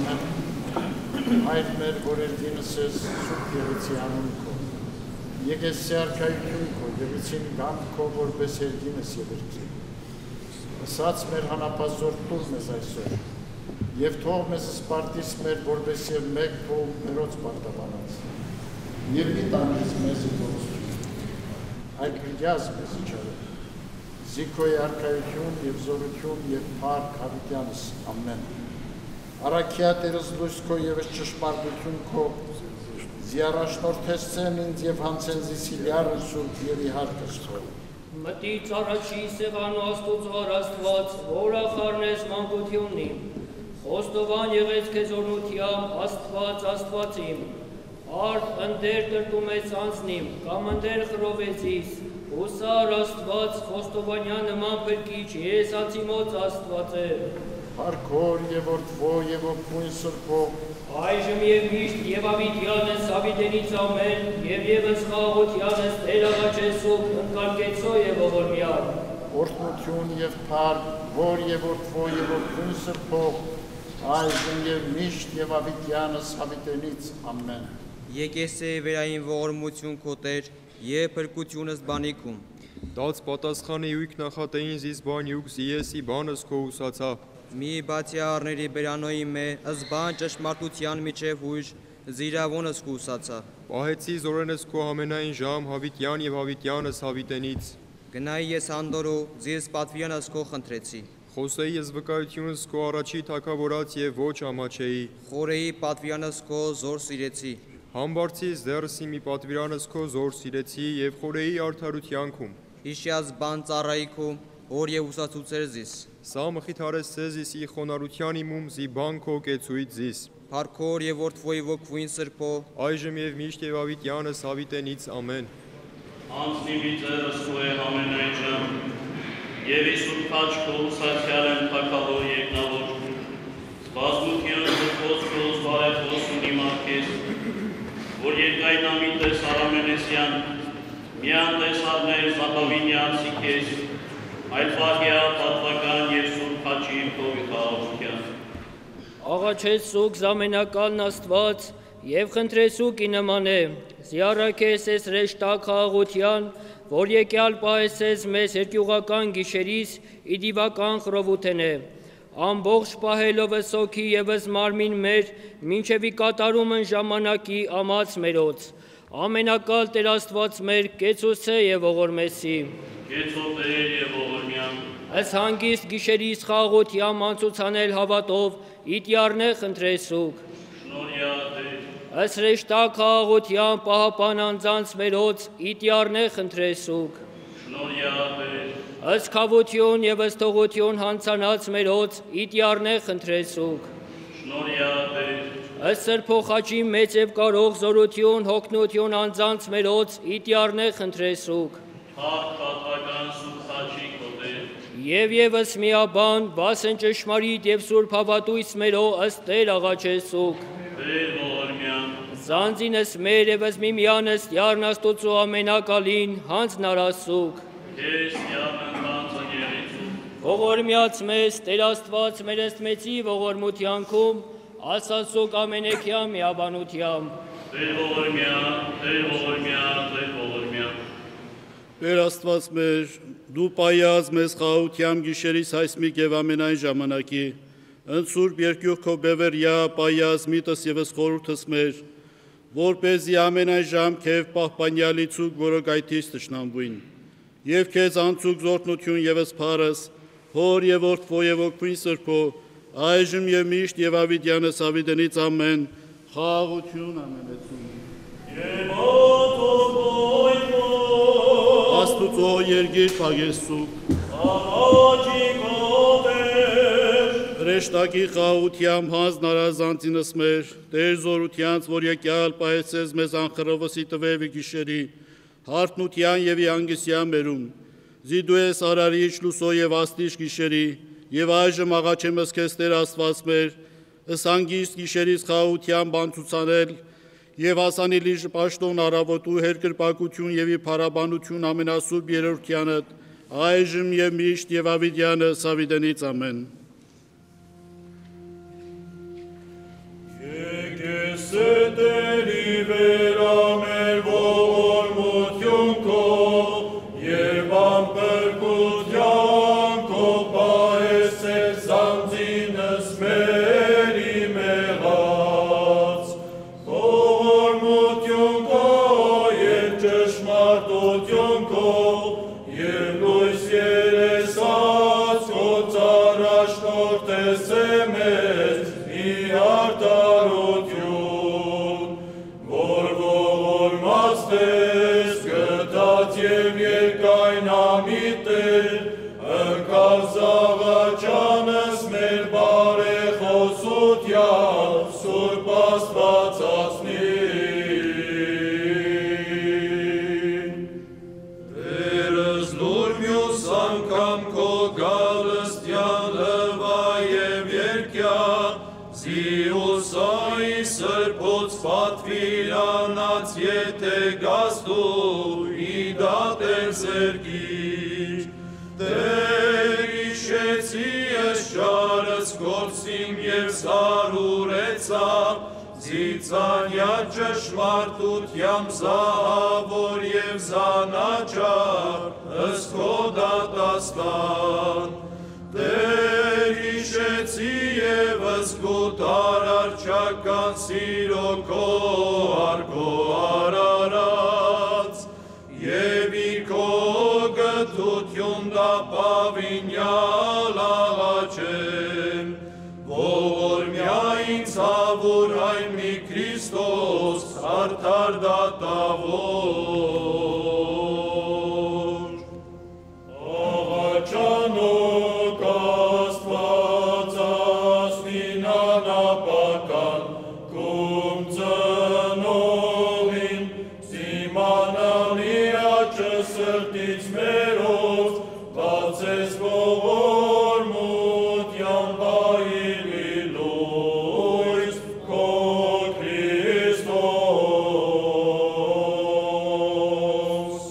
Հայր մեր, որ երդինս ես սուրբ եղեցի անուն քո, եկես սեարքայություն քո, եղեցին գամ քո, որպես երդինս եղրքի, ասաց մեր հանապազոր տուր մեզ այսօր, և թող մեզ սպարտիս մեր, որպես և մեկ քո մերոց պարտավանած, և մի տանես մեզ իդորություն, այլ գրյազ մեզ իչարը, զիքոյ արքայություն և զորություն և պարկ հավիտյանս, ամեն, Արաքյա Տերս լույս քո ևս ճշմարտություն քո, զիարաշնորթեսցեն ինձ և հանցեն զիսիլյարը սուրբ և իհարկս քո։ Մտից առաջի սեղանու Աստուծո Աստված, որ ախարնես մանկություննիմ, խոստովան եղեց քեզ օրնությամբ Աստված Աստվածիմ, արդ ընդեր տրտում ես անձնիմ, կամ ընդեր խրովեցիս, ուսար Աստված խոստովանյան նման փրկիչ երեսացի մոց Աստված է։ Հարկոր և որդվո և ոգմույն սրբո, այժմ և միշտ և ավիտյանս ավիտենից ամեն, և ևս խաղաղությանս Տեր աղաչեսուկ ընկարկեցո և ողորմյալ։ Օրհնություն և փառք, որ և որդվո և ոգմույն սրբո, այժմ և միշտ և ավիտյանս ավիտենից ամեն։ Եկես է վերային ողորմություն քո Տեր և փրկությունս բանիքում։ Տաց պատասխանի ույք նախատեին զիս բանյուկ զիեսի բանս քո ուսացա։ Մի բացի առների բերանոյի մե, զբան ճշմարտության միջև հույժ, զիրավոնս քո ուսացա։ Պահեցի զորենս քո ամենայն ժամ հավիտյան և հավիտյանս հավիտենից։ Գնայի ես անդորո, զիս պատվիրանս քո խնդրեցի։ Խոսեի ես վկայությունս քո առաջի թագավորած և ոչ ամաչեի։ Խորեի պատվիրանս քո զոր սիրեցի։ Համբարձից դերսի մի պատվիրանս քո զոր սիրեցի և խորեի արդարությանքում։ Իշյաց բան ծառայի քո, որ և ուսացուցեր զիս։ Սա մխիթարես սեզիսի խոնարության իմում զի բան քո կեցույց զիս։ Փառքոր և որդվոյի ոգվույն սրբո, այժմ և միշտ և ավիտյանս հավիտենից ամեն։ Անձնի մի ձերս քո է ամենայն ժամ, և իսուր քաչ քո ուսացյալ են թագավոր երկնավոր, զբազմության զրկոց քո զբարեփոս ունի մարգես, որ երկայն ամիտես Արամենեսյան, միան տեսարներ Զապավինյանցի քեզ, այլ վահյա պատվական և սուրբ քաչի քովի խաղաղության։ Աղաչեցուկ զամենակալն Աստված և խնդրեցուկ ի նման է, զիարաքես ես ռեշտակ խաղաղության, որ եկյալ պահեսես մեզ երկյուղական գիշերիս ի դիվական խրովութեն է, ամբողջ պահելով սոքի ևս մարմին մեր, մինչև ի կատարումն ժամանակի ամաց մերոց, ամենակալ Տեր Աստված մեր կեցուցե և ողորմեսի։ Կեցո Տեր և ողորմյան։ Ըս հանգիստ գիշերիս խաղաղության մանցուցանել հավատով, իտյարնե խնդրեսուկ։ Շնորհյա Տեր։ Ըս ռեշտակ խաղաղության պահապան անձանց մերոց, իտյարնե խնդրեսուկ։ Շնորհյա Տեր։ Ըս քավություն և ըս թողություն հանցանած մերոց, իտյարնե խնդրեսուկ։ Շնորհյա Տեր։ Ըս սրբոխաչի մեծ և կարող զորություն, հոգնություն անձանց մերոց, իտյարնե խնդրեսուկ։ Փառք պատվական սուրբ քաչի քո Տեր։ Եվ ևս միաբան, վասն ճշմարիտ և սուրբ հավատույց մերո ըստ Տեր աղաչեսուկ։ Տեր ողորմյան։ Զանձինս մեր ևս միմյանս յարն Աստուծո ամենակալին, հանձն արասուկ։ Քեզ յարն ընթանցը գերեցու։ Ողորմյաց մեզ, Տեր Աստված մեր ըստ մեծի ողորմությանքում, ասացուկ ամենեքյա միաբանությամբ։ Տեր ողորմյան, Տեր ողորմյան, Տեր ողորմյան։ Տեր Աստված մեր, դու պայած մեզ խաղաղությամբ գիշերիս հայսմիկ և ամենայն ժամանակի, ընցուրբ երկյուղ քո բևերյա պայած միտս ևս խորհուրդս մեր, որպեսզի ամենայն ժամ քեզ պահպանյալի ցուկ որոգայթից տշնամվին, և քեզ անցուկ զորթնություն ևս փառս, հոր և որդվո և ոգվին սրբո, այժմ և միշտ և ավիտյանս ավիտենից ամեն, խաղաղություն ամենեցում։ Աստուծո երգիր պագեսուկ, ռեշտակի խաղաղությամբ հանձն արազանցինս մեր, Տեր զորությանց, որ եկյալ պահեցես մեզ անխրովսի տվևի գիշերի, հարթնության և իանգիսյան մերում, զի դու ես արարիչ լուսո և աստիճ գիշերի, և այժմ աղաչեմ ես քեզ Տեր Աստված մեր, ըս հանգիստ գիշերից խաղաղությամբ անցուցանել, և հասանելի պաշտոն առավոտու հերկրպագություն և ի փառաբանություն ամենասուրբ երրորդյանդ, այժմ և միշտ և ավիտյանս ավիտենից ամեն։ խաղության Սուրբ Աստվածածնին։ Տերս նոր մյուս անգամ քո գալստյան լվա և երկյա Զիուսայի սրբոց պատվիրանած եթե գաստու իդատեր զերգիր Տեր իշեցի ես ճարս գործիմ և զարուրեցա Ձիծանյա ճշմարտությամբ զահավոր և զանաճար ըստ քո դատաստան Տեր իշեցի ևս գուտար արջական սիրո քո արգո արարած և իքո գթություն դապավինյալ աղաչեմ որ միայն ցավուր այն մի Քրիստոս արդար դատավոր աղաչանոք Աստվածածնին անապական կում ծնողին զիմանալի աճը սրտից մերով բացես ողորմության բայրի լույս քո Քրիստոս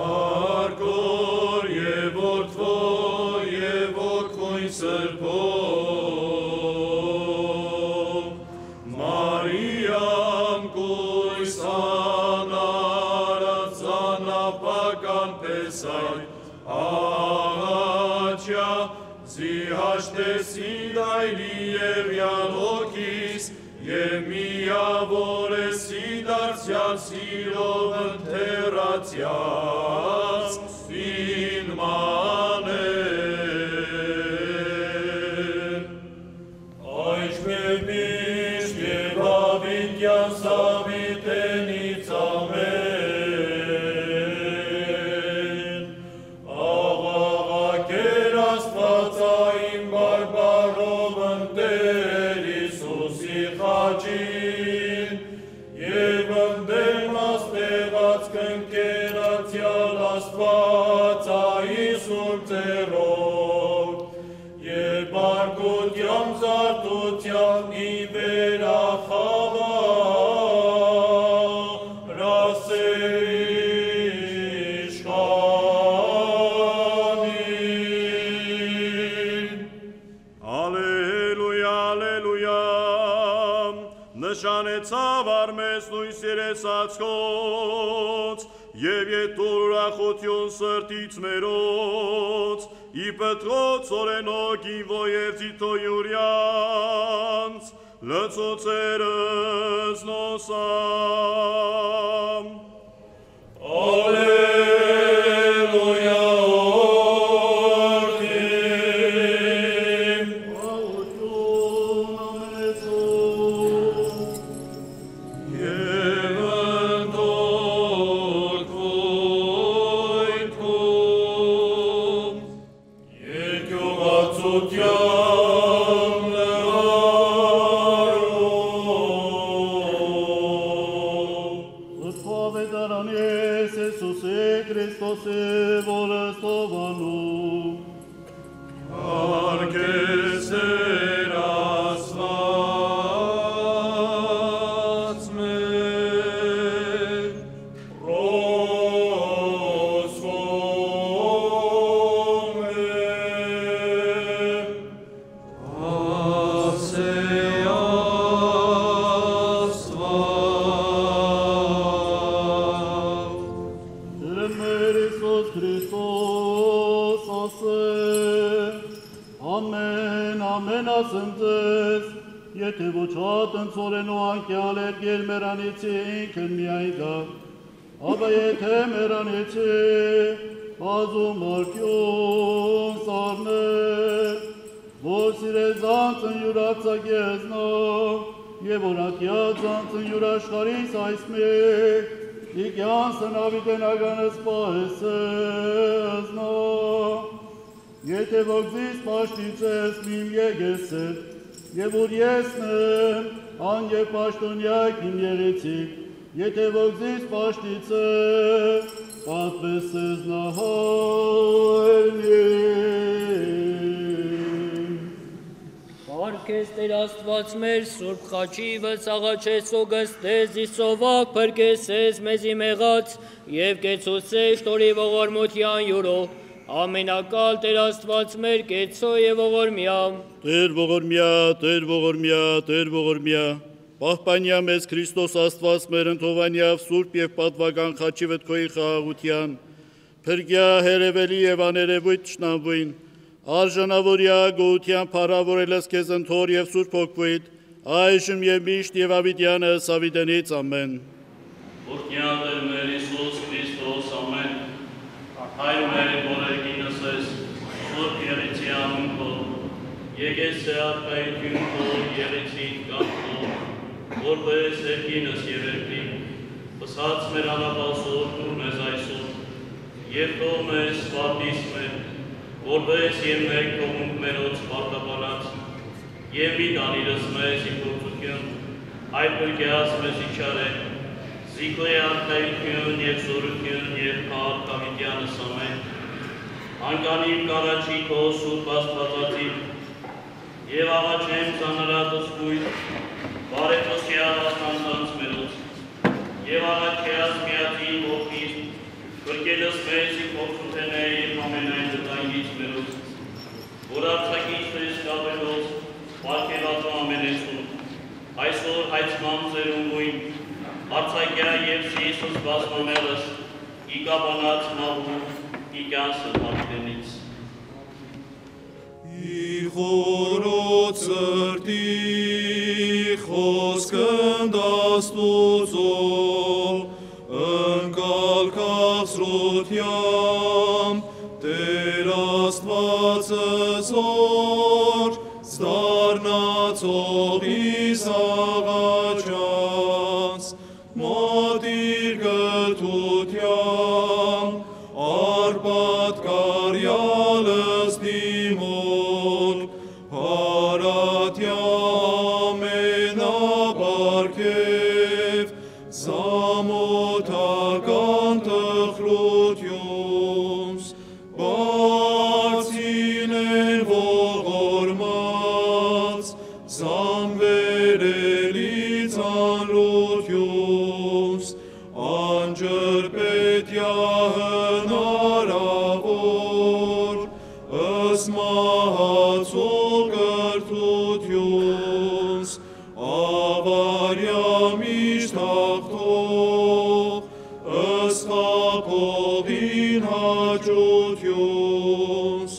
Արգոր և որդվո և ոգույն սրբով Մարիամ կույս անարած անապական պեսայ աղաչյա զիհաշտեսի դայլի և յալոքիս և միավորեսի դարձյալ սիրով ընթերացյաց ինմաներ Այժմև միշտ և հավիտյան սավիտենից ամեն Աղաղակեր Աստվածային բարբարով ընտեր Իսուսի խաչին և ընդեմ աստեղած կնկերացյալ Աստվածային սուրբ ձեռով և բարգությամբ զարտության ի վերախավար ասեիշխանին Ալելույա, ալելույա, նշանեցավ արմես նույն սիրեսած քոց, և ետուր ուրախություն սրտից մերոց, ի պտրոց օրենոք ինվո և ձիթո յուրյանց, լծոցերս նոսամ։ Ալելույա, Եթե ոչ հատնցորեն ու անկյալ երգել մերանիցի ինքն միայն դա, ապա եթե մերանիցի բազում արկյուն սարներ, որ սիրեզանցն յուրացակ եզնո, և որակյացանցն յուրաշխարիս այսմի, իգյանսն ավիտենականս պահեսեզնո, եթե ոգզիս պաշտիցես միմ եգեսեր, եւ որ եսնեմ, ան եւ պաշտոնյակ իմ եղեցիք, եթե ոգզից պաշտիցը, պատվեսես նահայնի։ Պարքես Տեր Աստված մեր Սուրբ խաչի վծաղաչես ոգստես իսովակ պրկեսես մեզի մեղած և կեցուցես տորի ողորմության յուրով, ամենակալ Տեր Աստված մեր կեցո և ողորմյա։ Տեր ողորմյա, Տեր ողորմյա, Տեր ողորմյա, պահպանյա մեզ Քրիստոս Աստված մեր ընթովանյավ Սուրբ և պատվական խաչի վտքոյի խաղաղության, փրկյա հերևելի և աներևույթ թշնամվույն, արժանավորյա գոհության փառավորելս քեզ ընթոր և Սուրբ հոգվույթ, այժմ և միշտ և ավիտյանս ավիտենից ամեն։ Որդյան Տեր մեր Իսուս Քրիստոս ամեն, Հայր մեր որերգինս ես, Սուրբ եղիցի անունքով, եկես է արքայություն քո եղիցին կանքով, որպես երկինս և երկրի, պսած մեր անապասոր դուր մեզ այսօր, և թող մեզ սպարտիս մեր, որպես և մեկ թողունք մերոց պարտապանած, և մի տանիրս մեզ իպործություն, այդ պրկյաս մեզ իչար է, զիքլե արքայություն և զորություն և քաղաքավիտյանս ամեն, անկանիմ կարաչի քո Սուրբ Աստվածածին, և աղաչեմ ծանրատս կույտ, բարեթոսկյալ աստանցանց մերոց, և աղաչյաս միածին ողքից, կրկելս մեզ իպործութենե և ամենայն դտայնից մերոց, որ արցակից մեզ կապելոց, պարգևածը ամենեցուն, այսօր հայցման ծերունգույն, արցակյա և Սիիսուս բազմամեղս, իկաբանած մաղում, իկյանսը հավիտենից։ Իխորոց սրտի խոսքն դաստուծով, ընկալ կաղսրությամբ, Տեր Աստվածը զոր, ստարնացող իսաղաչանց, մոտիր գթությամբ, արպատ կարյալս դիմոլ, հարատյա ամենաբարգև, զամոթական տխրությունս, բարձին են ողորմած, զամվերելի ծանրությունս, անջրպետյա հնարավոր, ըսմահացող կրթությունս, ավարյա միշտ հաղթող, ըսխապողին հաճությունս,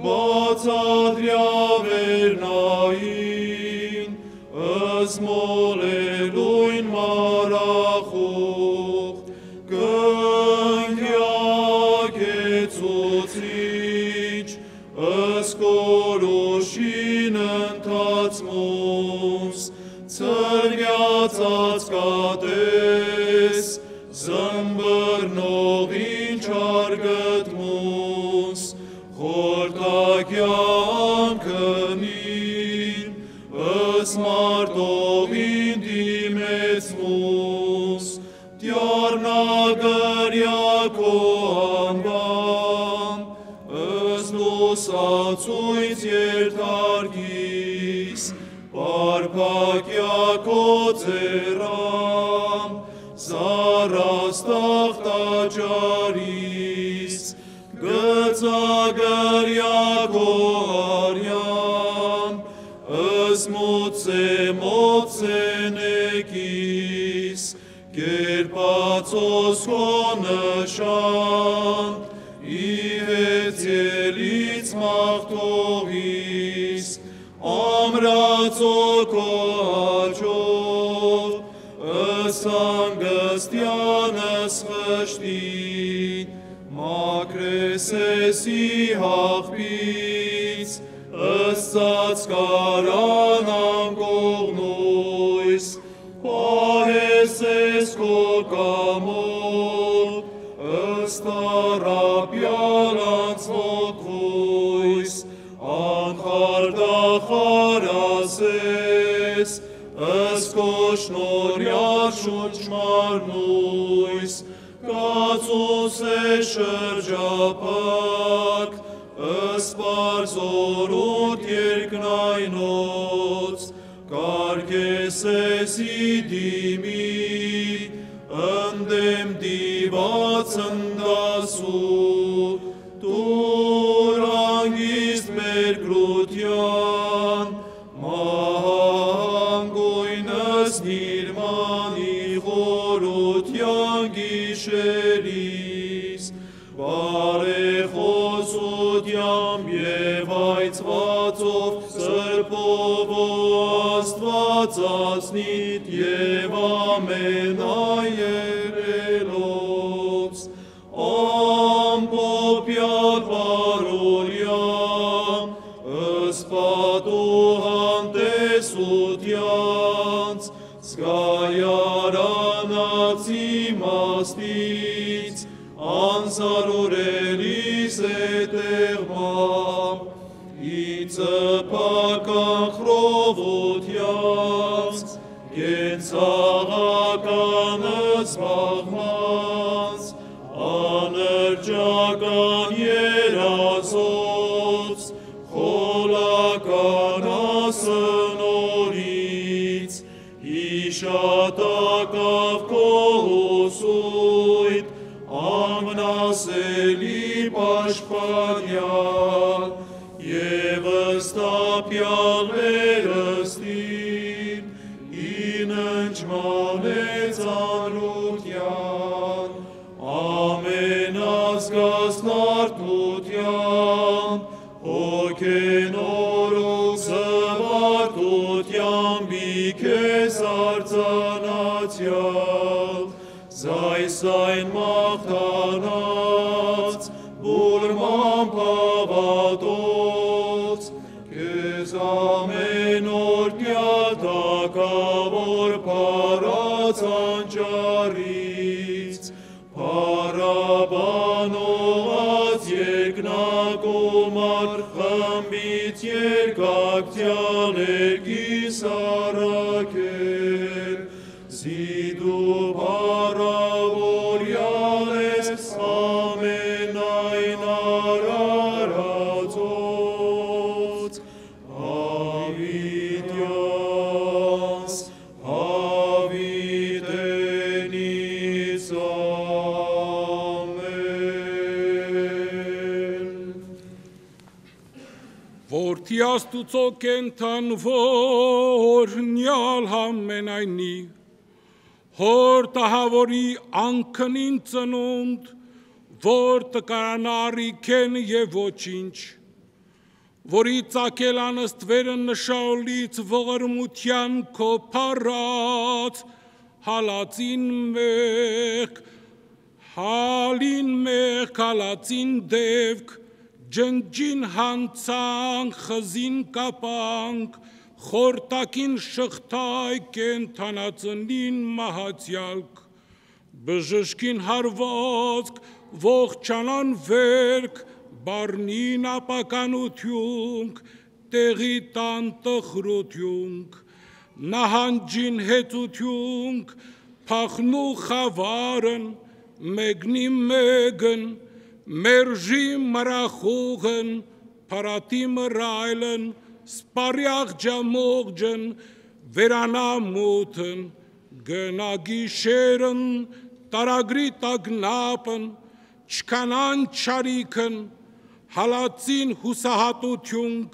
բացադրյա վերնային, ըսմոլելույն մարախող, կնքյակեցուցիչ, ըսկորոշին ընթացմոս, ցրյացած կատես, զմբրնողին չարգտմոս, խորտակյա անկմին, ըսմարտողին դիմեցմոս, տյարնագրյա քո անվան, ըսլուսացույց երթարգիս, պարպակյա քո ձեռամ, զարաստաղ տաճարիս, գծագրյա քո արյան, ըսմոցենեկիս, կերպացոս քո նշան, իհեցելից մաղթողիս, ամրացո քո աչով, ըսանգստյանս խշտին, մակրեսեսի հաղպից, ըսծածկարան անկողնույս, պահեսես քո կամով, ըստարապյալ անցնող խույս, անխարդախարասես, ես, ըսկոշնորյալ շուրջմարնույս, կացուս է շրջապակ, ըսպարզորուտ երկնայնոց, կարգես ես իդիմի, ընդեմ դիված ընդասու, տուր անգիստ մեր գրության, մահանգույնս նիրմանի խորության գիշերիս, բարեխոսությամբ և այցվածով սրբով աստվածացնիտ և ամենայերելոց, ամպոպյալ բարորյամ, ըսպատու հանտեսությանց, զգայարանած իմաստից, անսարորելիս է տեղմամբ, իծպական խրովությանց, կենցաղականս բաղմանց, անրջական երազոց, խոլական ասնորից, հիշատակավ կողոսույթ, ամնասելի պաշպանյալ, և ըստապյալ վերստին, իննջման է ծանրության, ամենազգասն արտության, հոգենորոք զվարդության բիքես արձանացյալ, զայսայն մաղթանած, բուրման պավատոց, կեզ ամեն օրդյալ թակավոր պարած անճարից, պարաբանողած երկնակոմար խմբից երկակտյալ երկիս առակեր, զիդու պարավորյալ ես ամենայն արարածոց, հավիտյանս, հավիտենից ամեն։ Որդի Աստուծո կենդանվորնյալ համենայնի, հոր տահավորի անքնին ծնունդ, որ տկարանարի կեն և ոչինչ, որի ծակել անստվերը նշաոլից ողրմության քո պարած, հալածին մեղք, հալածին դևք, ջնջին հանցանք, խզին կապանք, խորտակին շղթայ կենթանածնին մահացյալք, բժշկին հարվածք, ողջանան վերք, բարնին ապականությունք, տեղի տան տխրությունք, նահանջին հետությունք, փախնու խավարն, մեկնի մեկն, մերժի մրախուղն, պարատի մրայլն, սպարյաղ ջամողջն, վերանամութն, գնագիշերն, տարագրի տագնապն, չկանան չարիքն, հալածին հուսահատությունք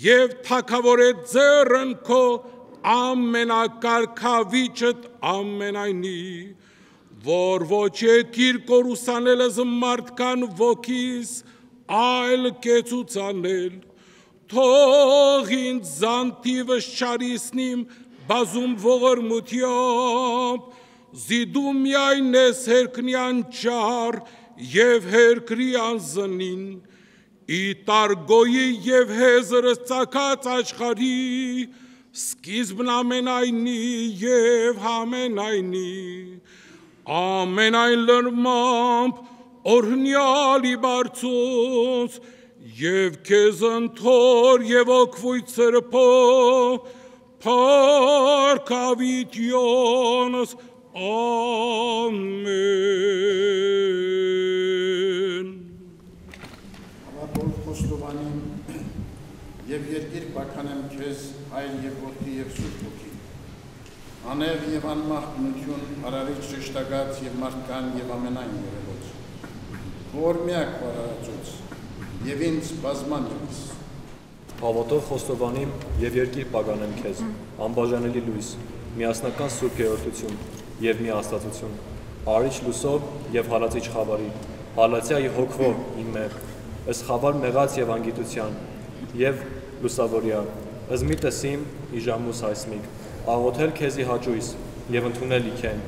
և թակավոր է ձերն քո ամենակարգավիճըտ ամենայնի, որ ոչ եկիր կորուսանելս մարդկան ոգիս, այլ կեցուցանել, թող ինձ զանթիվս չարիսնիմ բազում ողորմությամբ, զիդու միայն ես հերքնյան ճար և հերքրի անզնին, իտարգոյի և հեզրս ծակած աշխարի, սկիզբն ամենայնի և համենայնի, ամենայն լրմամբ օրհնյալի բարձոց և քեզ ընթոր և օգվույթ սրբո, փառքավիտյոնս, ամեն։ Համապոլ խոստովանիմ և երկիր բականեմ քեզ հայր և որդի և սուրբ հոգի, անև և անմահ բնություն, արարիչ շշտագած և մարդկան և ամենայն երևոց, որ միակ վարարածոց և ինձ բազման ևս։ Հավատով խոստովանիմ և երկիր պագանեմ քեզ, անբաժանելի լույս, միասնական սուրբ երրորդություն և մի աստվածություն, արիչ լուսով և հալածիչ խավարի, հալացյայի հոգվով իմ է, ըս խավար մեղած և անգիտության, և լուսավորյա, ըզմիտս իմ իժամուս հայսմիկ, աղոթել քեզի հաճույս և ընդունել իքեն,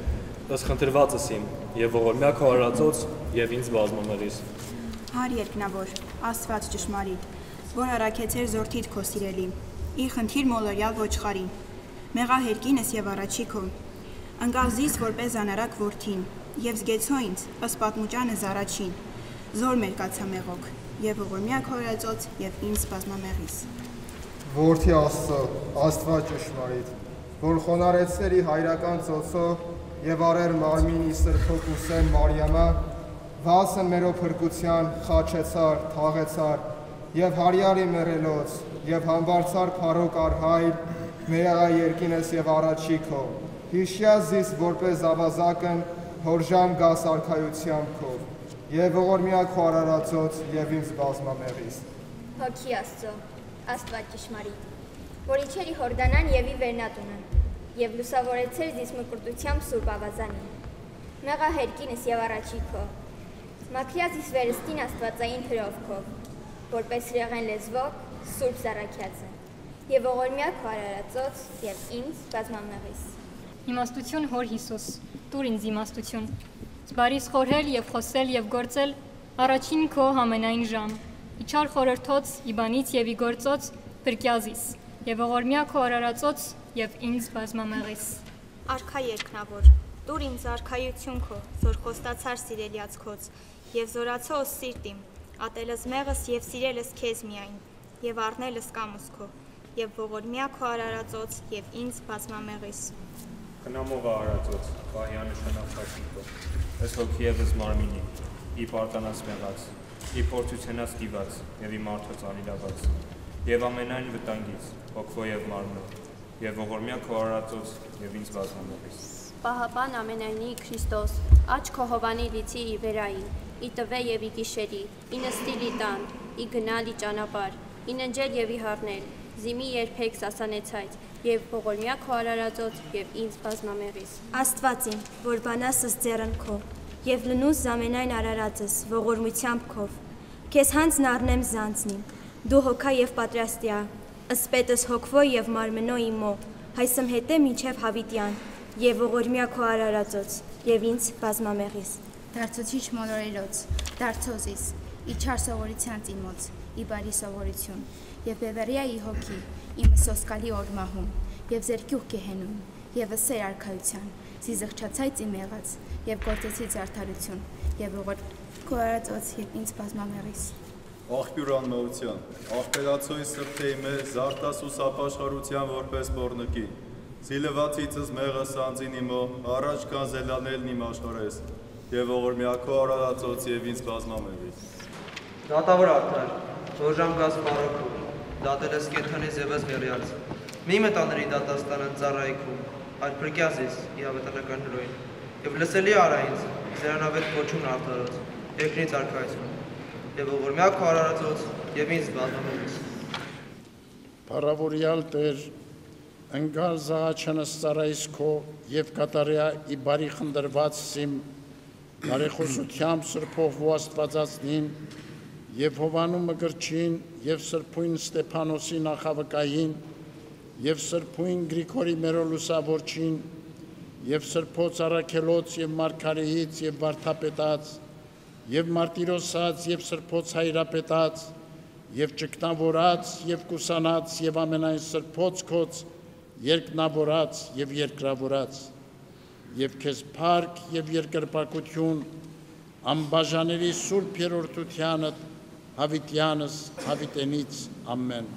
ըս խնդրվածս իմ և ողորմյա քո արածոց և ինձ բազմամեղիս։ Հար երկնավոր, Աստված ճշմարիտ, որ առաքեցեր զորդիդ քո սիրելի, իր խնդիր մոլորյալ ոչխարին, մեղահերկինս և առաջի քո, ընկազիս որպես անարակ որդին, և զգեցո ինձ, ըստ պատմուճանս առաջին, զոր մեր կացամեղոք, և ողորմյա քո արածոց և ինձ բազմամեղիս։ Որդի Աստծո, Աստված ճշմարիտ, որ խոնարեցներ ի հայրական ծոցով և արեր մարմին ի սրբոքուսեն Մարիամա, վասն մերո փրկության խաչեցար, թաղեցար և հարյալի մերելոց և համբարձար փարոք արհայր, մերաղա երկինս և առաջի քո, հիշյա զիս որպես ավազակն հորժամ գաս արքայությամբ քո, և ողորմյա քո արարածոց և ինձ բազմամեղիս։ Հոգի Աստծո, Աստված ճշմարիտ, որ իջեր ի Հորդանան և ի Վերնատունը, և լուսավորեցեր զիս մկրտությամբ սուրբ ավազանին, մեղահերկինս և առաջի քո, մաքրյա զիս վերստին աստվածային հրով քո, որպես հրեղեն լեզվոք սուրբ զառաքյացը, և ողորմյա քո արարածոց և ինձ բազմամեղիս։ Իմաստություն հոր Հիսուս, տուր ինձ իմաստություն, զբարիս խորհել և խոսել և գործել առաջին քո համենայն ժամ, իչար խորհրդոց, իբանից և ի գործոց բրկյազիս, և ողորմյա քո արարածոց և ինձ բազմամեղիս։ Արքա երկնավոր, տուր ինձ արքայություն քո, որ խոստացար սիրելյաց քոց, և զորացոս սիրտիմ, ատելս մեղս և սիրելս քեզ միայն, և առնելս կամուս քո, և ողորմյա քո արարածոց և ինձ բազմամեղիս։ Խնամող արարածոց, պահյանշանավ խաչիկո, ըս հոգի եվս մարմինի, ի պարտանաց մեղած, ի փորձութենաց դիված և ի մարդոց անիրաված, և ամենայն վտանգից, հոգվո և մարմնով, և ողորմյա քո արարածոց և ինձ բազմամեղիս։ Պահապան ամենայնի Քրիստոս, աչ քո հովանի լիցի ի վերային, ի տվե և ի գիշերի, ի նստիլ ի տան, ի գնալ ի ճանապար, ի ննջել և ի հառնել, զիմի երբեք սասանեցայց, և ողորմյա քո արարածոց և ինձ բազմամեղիս։ Աստված իմ, որ բանասս ձեռն քո, և լնուս զամենայն արարածս ողորմությամբ քով, քեզ հանձն առնեմ զանձնին, դու հոգա և պատրաստյա, ըսպետս հոգվո և մարմնո իմո, հայսմ հետե մինչև հավիտյան, և ողորմյա քո արարածոց, և ինձ բազմամեղիս։ Դարձուցիչ մոլորելոց, դարձոզիս, իչար սովորության ծիմոց, ի բարի սովորություն, և բևեռյա ի հոգի, իմը սոսկալի օրմահում, և զերքյուղ կեհենում, և ըսեր արքայության, զի զղջացայց իմ եղած, և գործեցի զարդարություն, և ողոր քո արածոց և ինձ բազմամեղիս։ Աղբյուր անմահության, աղբերացոյի սրբթեի մեր զարտասուս ապաշխարության որպես բորնկի, զիլվացիցս մեղս անձին իմո, առաջ կան զելանելն իմ աշխարես, և ողորմյա քո արարածոց և ինձ բազմամեղիս։ Դատավոր արդար, հորժամ գաս պարոքու, դատելս կեթանից և ես մեղյալց, մի մտաների դատաստանն ծառայիքում, այլ պրկյազիս ի հավետանական հրոյին, և լսելի արա ինձ, զերանավետ կոչուն արդարոց, երկնից արքայություն, և ողորմյա քո արարածոց և ինձ բազմամեղիս։ Փառավորյալ Տեր, ընկալ զաղաչանս ծառայիս քո և կատարյա ի բարի խնդրված սիմ, բարեխոսությամբ սրբով ու աստվածածնին, և Հովանումը գրչին, և սրբույն Ստեփանոսի նախավկային, և սրբույն Գրիգորի մերոլուսավորչին, և սրբոց առաքելոց և մարգարեից և վարդապետած, և մարտիրոսած և սրբոց հայրապետած, և ճգնավորած և կուսանած և ամենայն սրբոց քոց, երկնավորած և երկրավորած, և քեզ փառք և երկրպագություն, անբաժանելի սուրբ երրորդությանդ, հավիտյանս, հավիտենից, ամեն։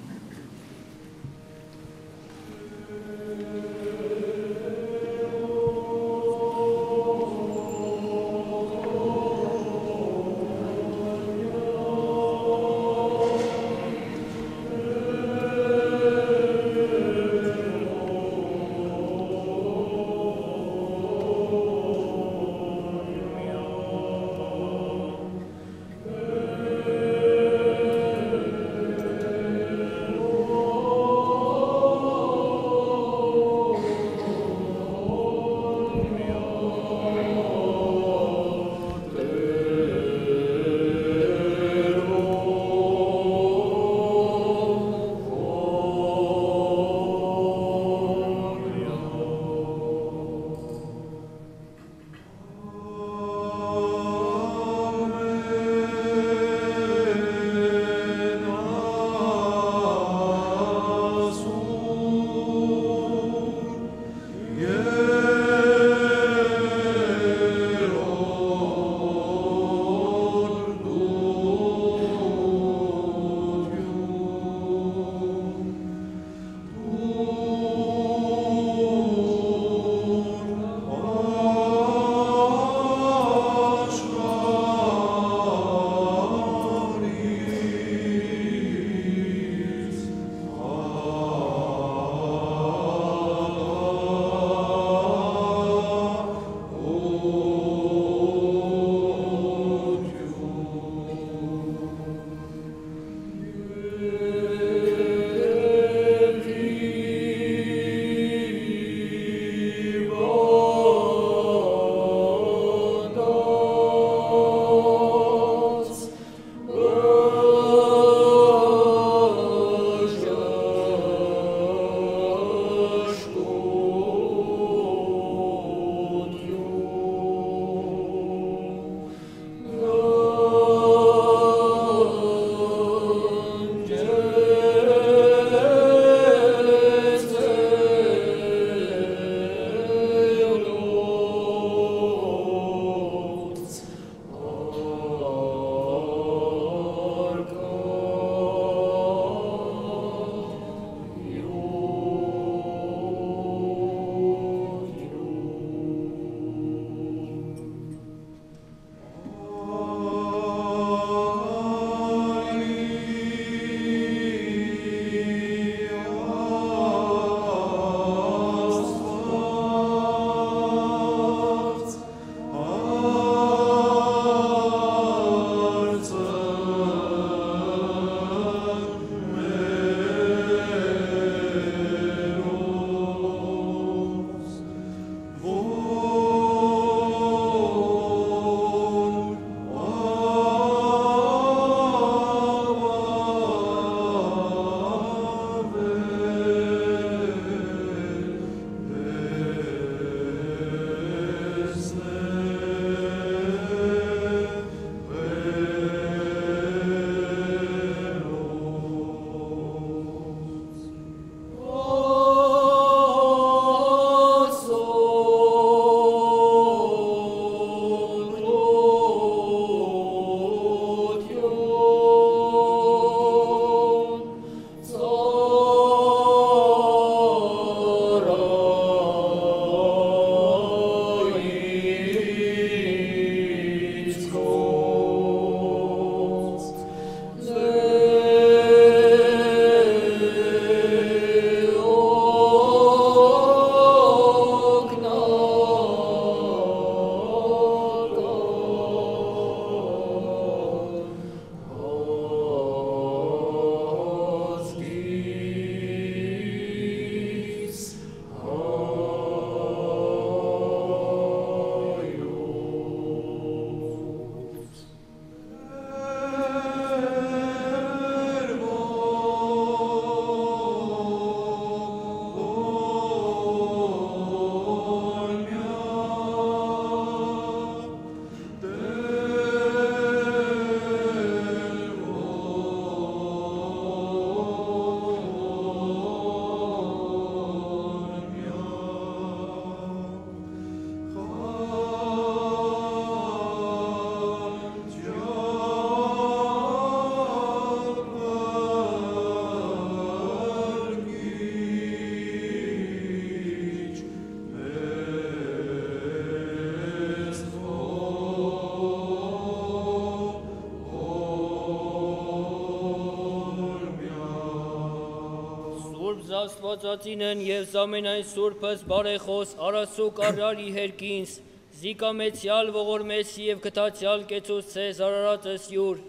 Աստվածածինն եւ զամենայն Սուրբս բարեխոս արասուկ արարի հերկինս զիկամեցյալ ողորմեսի եւ գտացյալ կեցուց ցեզ արարածս յուր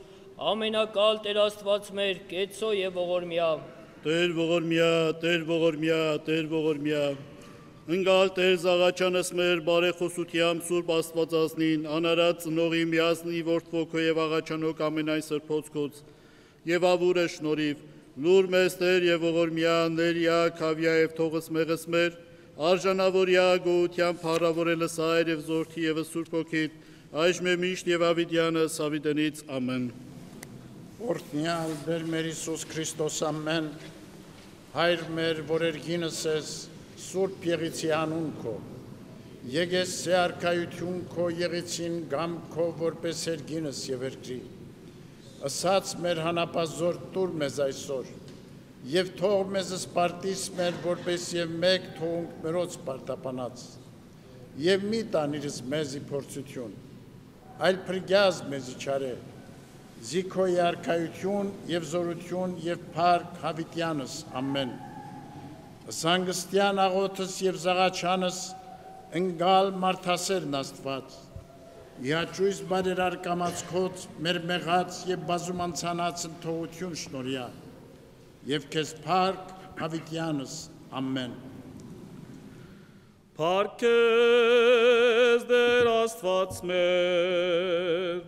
ամենակալ Տեր Աստված մեր կեցո եւ ողորմյա Տեր ողորմյա, Տեր ողորմյա, Տեր ողորմյա Ընկալ Տեր զաղաչանս մեր բարեխոսությամբ Սուրբ Աստվածածնին անարած ծնողի միասնի որդվոքո եւ աղաչանոք ամենայն սրբոցքոց եւ ավուրը շնորհիվ լուր մեզ Տեր եւ ողորմյա ներյա քավյա եւ թողս մեղս մեր արժանավորյա գոհությամբ փառավորելս այր եւ զորթի եւ Սուրբ ոգիտ այժմ միշտ եւ ավիդյանս ավիդենից ամեն Օրհնյալ Տեր մեր Հիսուս Քրիստոս ամեն Հայր մեր որ երգինս ես Սուրբ Եղիցի անուն քո Եկես սեարկայություն քո եղիցին գամ քո որպես երգինս եւ երկրի Ասած մեր հանապազոր տուր մեզ այսօր եւ թող մեզ սպարտիս մեր որպես եւ մեկ թողունք մերոց պարտապանած եւ մի տանիրս մեզի փորձություն այլ փրկյազ մեզի չարե Զիքո երկայություն եւ զորություն եւ փառք հավիտյանս ամեն Սանգստյան աղոթս եւ զաղաչանս ընկալ մարդասերն Աստված Իհաճույս բարերար կամացքոց մեր մեղած եւ բազումանցանած թողություն շնորհյա եւ քեզ փառք հավիտյանս ամեն Փառք քեզ Տեր Աստված մեր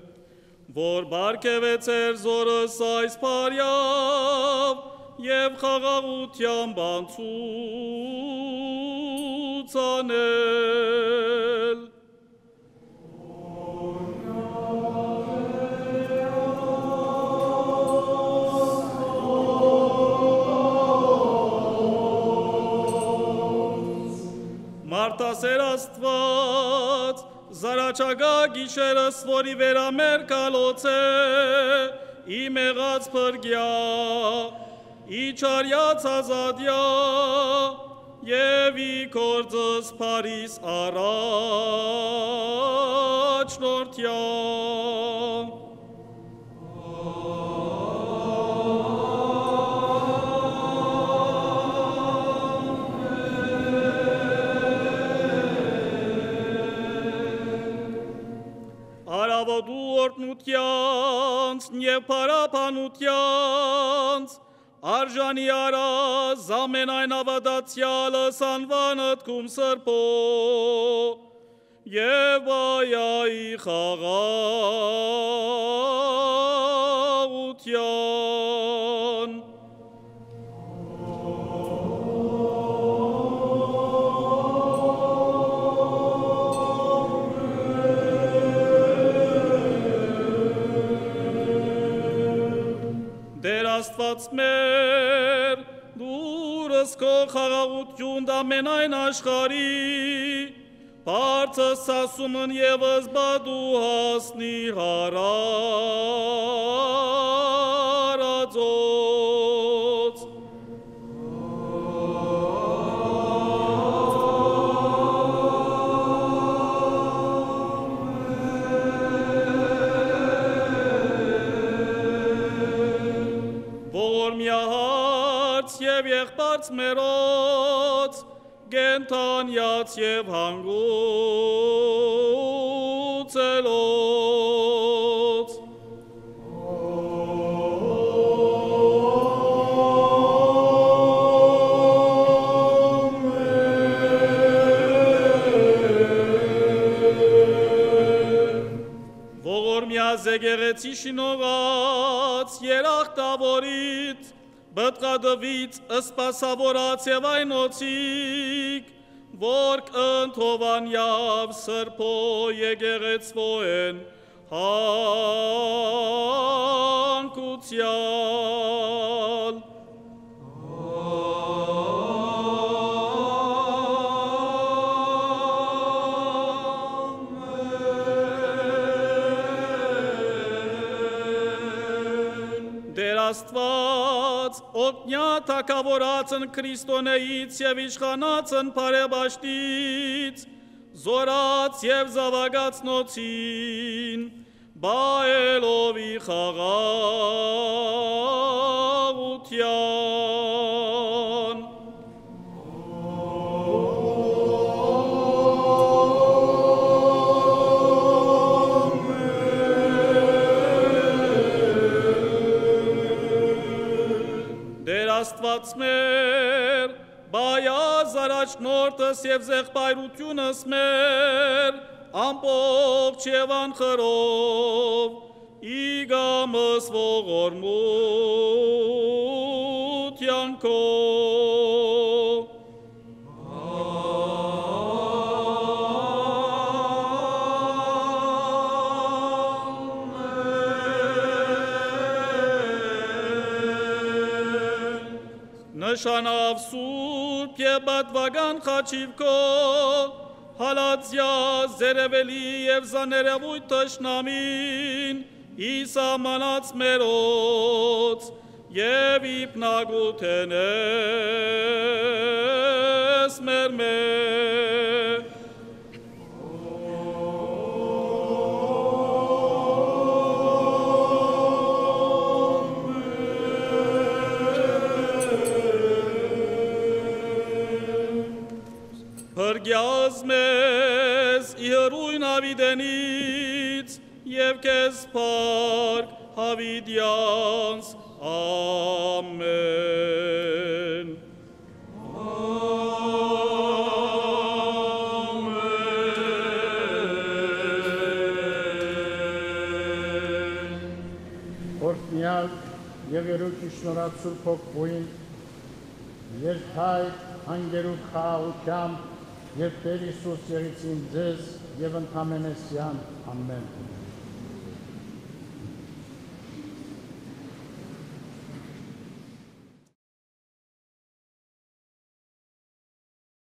որ բարգեւեցեր զորս այս բարյավ Եվ խաղաղությամբ անցուց անել Մարդասեր Աստված զարաչագա գիշերս որի վերամեր կալոց է իմ եղած փրկյա Իչարյաց ազադյա և ի կործս պարիս առաջ նորդյա Արավոդու օրտնությանց և պարապանությանց Արժանի արազ ամենայն ավադացյալս անվանըտ կում սրպո և այայի խաղաղության Դեր Աստված մեր, դուրս քո խաղաղություն ամենայն աշխարհի, բարձր սասումն ևս բադու հասնի հարարածոց։ Ողորմյահարց և եղբարց մերոց, գենթանյաց և հանգուցելոց։ Ողորմյա զեգեղեցի շինողած երախտավորիտ, բտղադվից սպասավորած և այնոցիկ, որ կընդհովանյավ սրպո եկեղեցվո են հանկուցյալ։ Դեր Աստված, օգնյա թակավորածն Քրիստոնեից և իշխանածն պարեբաշտից, զորած և զավագացնոցին, բայելով ի խաղաղության։ հոգս և զեղբայրությունս մեր, ամբողջ և անխրով, իգամս ողորմության քո։ Նշանավ սուրբ և բատվագան խաչիվքո, հալածյա զերևելի և զաներևույթ թշնամին, իսամանած մերոց և իպնագութենես մեր մեր։ Հրգյազ մեզ իհրույն հավիդենից և կեզ պարկ հավիդյանց, ամեն։ Օրհնյալ և երուկ իշնորացուր փոքվույն, երթայք անգերուկ խաղաղությամբ և Տեր Հիսուս եղիցին ձեզ և ընդհամենեսյան, ամեն։